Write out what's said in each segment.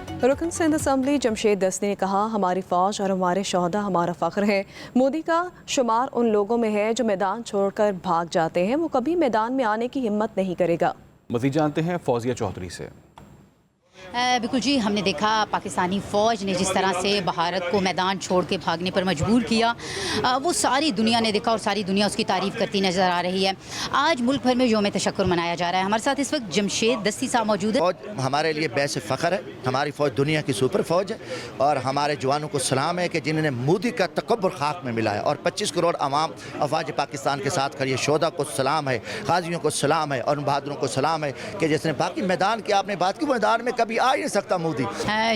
रुकन सिंध असम्बली जमशेद दस्ती ने कहा, हमारी फौज और हमारे शोहदा हमारा फख्र है। मोदी का शुमार उन लोगों में है जो मैदान छोड़कर भाग जाते हैं, वो कभी मैदान में आने की हिम्मत नहीं करेगा। मज़ीद जानते हैं फौजिया चौधरी से। बिल्कुल जी, हमने देखा पाकिस्तानी फ़ौज ने जिस तरह से भारत को मैदान छोड़ के भागने पर मजबूर किया, वो सारी दुनिया ने देखा और सारी दुनिया उसकी तारीफ़ करती नज़र आ रही है। आज मुल्क भर में यौम तशक्कुर मनाया जा रहा है। हमारे साथ इस वक्त जमशेद दस्ती साहब मौजूद है। फ़ौज हमारे लिए बैस फ़ख्र है। हमारी फ़ौज दुनिया की सुपर फ़ौज है और हमारे जवानों को सलाम है कि जिन्होंने मोदी का तकब्बुर खाक में मिला है और 25 करोड़ आवाम अफवाज पाकिस्तान के साथ खड़ी है। शोहदा को सलाम है, गाजियों को सलाम है और बहादुरों को सलाम है कि जिसने बाकी मैदान की आपने बात की, मैदान में कभी आ ही नहीं सकता मोदी।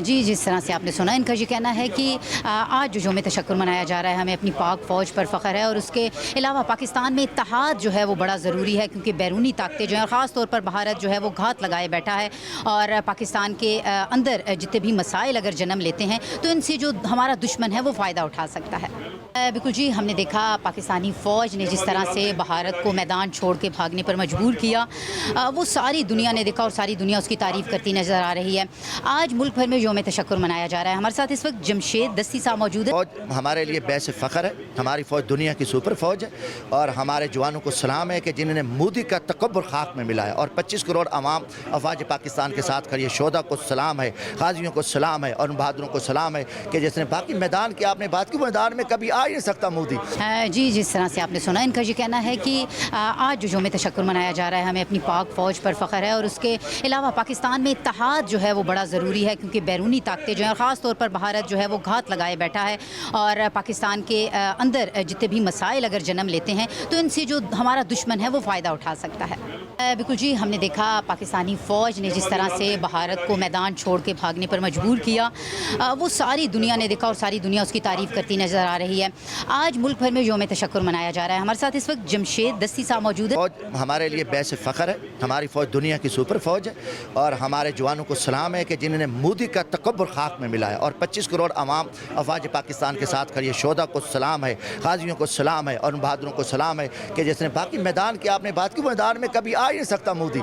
जी, जिस तरह से आपने सुना, इनका ये कहना है कि आज जो यौम तशक्कुर मनाया जा रहा है, हमें अपनी पाक फ़ौज पर फ़ख्र है और उसके अलावा पाकिस्तान में इत्तेहाद जो है वो बड़ा ज़रूरी है, क्योंकि बैरूनी ताकतें जो हैं, ख़ास तौर पर भारत जो है वो घात लगाए बैठा है और पाकिस्तान के अंदर जितने भी मसाइल अगर जन्म लेते हैं तो इनसे जो हमारा दुश्मन है वो फ़ायदा उठा सकता है। बिल्कुल जी, हमने देखा पाकिस्तानी फ़ौज ने जिस तरह से भारत को मैदान छोड़ के भागने पर मजबूर किया, वो सारी दुनिया ने देखा और सारी दुनिया उसकी तारीफ़ करती नज़र आ रही है। आज मुल्क भर में यौम तशक्कुर मनाया जा रहा है। हमारे साथ इस वक्त जमशेद दस्ती साहब मौजूद है। फ़ौज हमारे लिए बैस फ़ख्र है। हमारी फ़ौज दुनिया की सुपर फ़ौज है और हमारे जवानों को सलाम है कि जिन्होंने मोदी का तकब्बुर खाक में मिला है और 25 करोड़ आवाम अफवाज पाकिस्तान के साथ खड़ी है। शोहदा को सलाम है, गाजियों को सलाम है और बहादुरों को सलाम है कि जिसने बाकी मैदान की आपने बात की, मैदान में कभी आ ही नहीं सकता मोदी। जी, जिस तरह से आपने सुना, इनका ये कहना है कि आज जो यौम तशक्कुर मनाया जा रहा है, हमें अपनी पाक फ़ौज पर फ़ख्र है और उसके अलावा पाकिस्तान में इत्तेहाद जो है वो बड़ा ज़रूरी है, क्योंकि बैरूनी ताकतें जो हैं, ख़ास तौर पर भारत जो है वो घात लगाए बैठा है और पाकिस्तान के अंदर जितने भी मसाइल अगर जन्म लेते हैं तो इनसे जो हमारा दुश्मन है वो फ़ायदा उठा सकता है। बिल्कुल जी, हमने देखा पाकिस्तानी फ़ौज ने जिस तरह से भारत को मैदान छोड़ के भागने पर मजबूर किया, वो सारी दुनिया ने देखा और सारी दुनिया उसकी तारीफ़ करती नज़र आ रही है। आज मुल्क भर में यौम तशक्कुर मनाया जा रहा है। हमारे साथ इस वक्त जमशेद दस्ती साहब मौजूद है। फ़ौज हमारे लिए बैस फ़ख्र है। हमारी फ़ौज दुनिया की सुपर फ़ौज है और हमारे जवानों को सलाम है कि जिन्होंने मोदी का तकब्बुर खाक में मिला है और 25 करोड़ आवाम अफवाज पाकिस्तान के साथ खड़ी है। शोहदा को सलाम है, गाजियों को सलाम है और बहादुरों को सलाम है कि जिसने बाकी मैदान की आपने बात की, मैदान में कभी आ ही नहीं सकता मोदी।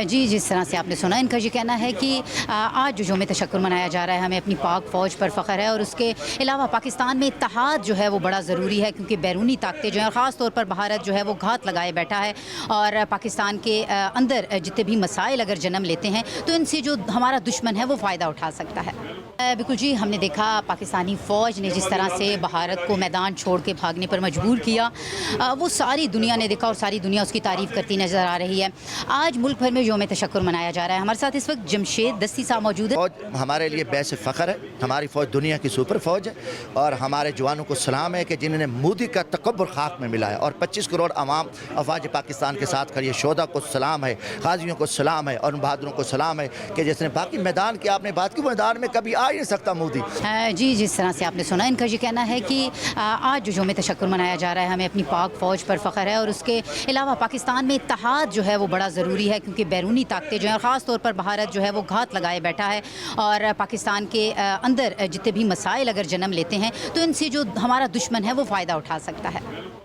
जी, जिस तरह से आपने सुना, इनका ये कहना है कि आज जो यौम तशक्कुर मनाया जा रहा है, हमें अपनी पाक फ़ौज पर फ़ख्र है और उसके अलावा पाकिस्तान में इत्तेहाद जो है वो बड़ा ज़रूरी है, क्योंकि बैरूनी ताकतें जो हैं, ख़ास तौर पर भारत जो है वो घात लगाए बैठा है और पाकिस्तान के अंदर जितने भी मसाइल अगर जन्म लेते हैं तो इनसे जो हमारा दुश्मन है वो फ़ायदा उठा सकता है। बिल्कुल जी, हमने देखा पाकिस्तानी फ़ौज ने जिस तरह से भारत को मैदान छोड़ के भागने पर मजबूर किया, वो सारी दुनिया ने देखा और सारी दुनिया उसकी तारीफ़ करती नज़र आ रही है। आज मुल्क भर में यौम तशक्कुर मनाया जा रहा है। हमारे साथ इस वक्त जमशेद दस्ती साहब मौजूद है। फ़ौज हमारे लिए बैस फ़ख्र है। हमारी फ़ौज दुनिया की सुपर फ़ौज है और हमारे जवानों को सलाम है कि जिन्होंने मोदी का तकब्बुर खाक में मिला है और 25 करोड़ आवाम अफवाज पाकिस्तान के साथ खड़ी है। शोहदा को सलाम है, गाजियों को सलाम है और बहादुरों को सलाम है कि जिसने बाकी मैदान की आपने बात की, मैदान में कभी आ ही नहीं सकता मोदी। जी, जिस तरह से आपने सुना, इनका ये कहना है कि आज जो यौम तशक्कुर मनाया जा रहा है, हमें अपनी पाक फ़ौज पर फ़ख्र है और उसके अलावा पाकिस्तान में इत्तेहाद जो है वो बड़ा ज़रूरी है, क्योंकि बैरूनी ताकतें जो हैं, ख़ास तौर पर भारत जो है वो घात लगाए बैठा है और पाकिस्तान के अंदर जितने भी मसाइल अगर जन्म लेते हैं तो इनसे जो हमारा दुश्मन है वो फ़ायदा उठा सकता है।